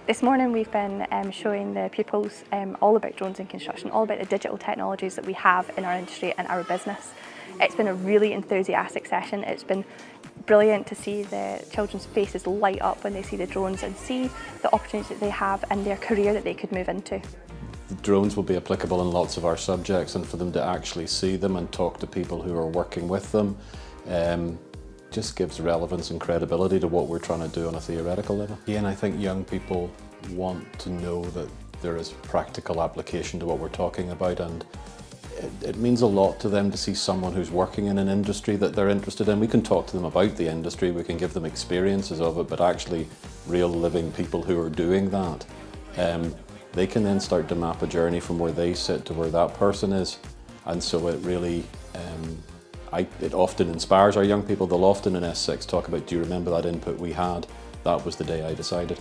This morning we've been showing the pupils all about drones in construction, all about the digital technologies that we have in our industry and our business. It's been a really enthusiastic session. It's been brilliant to see the children's faces light up when they see the drones and see the opportunities that they have and their career that they could move into. The drones will be applicable in lots of our subjects, and for them to actually see them and talk to people who are working with them just gives relevance and credibility to what we're trying to do on a theoretical level. Again, I think young people want to know that there is practical application to what we're talking about, and it means a lot to them to see someone who's working in an industry that they're interested in. We can talk to them about the industry, we can give them experiences of it, but actually real living people who are doing that. They can then start to map a journey from where they sit to where that person is, and so it really it often inspires our young people. They'll often in S6 talk about, do you remember that input we had? That was the day I decided.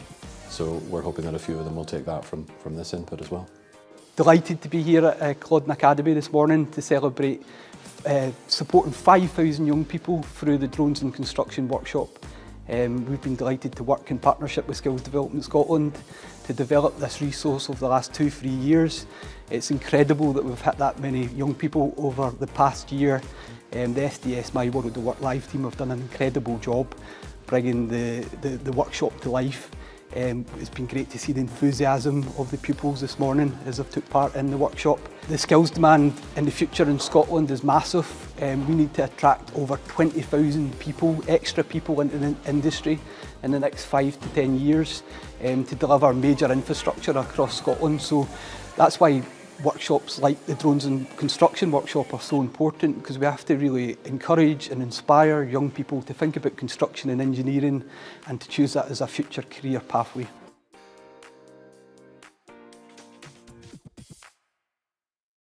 So we're hoping that a few of them will take that from this input as well. Delighted to be here at Culloden Academy this morning to celebrate supporting 5,000 young people through the Drones in Construction workshop. We've been delighted to work in partnership with Skills Development Scotland to develop this resource over the last 2-3 years. It's incredible that we've hit that many young people over the past year. The SDS My World of Work Live team have done an incredible job bringing the workshop to life. It's been great to see the enthusiasm of the pupils this morning as they've took part in the workshop. The skills demand in the future in Scotland is massive. We need to attract over 20,000 people, extra people into the industry in the next 5 to 10 years to deliver major infrastructure across Scotland. So that's why workshops like the Drones in Construction workshop are so important, because we have to really encourage and inspire young people to think about construction and engineering and to choose that as a future career pathway.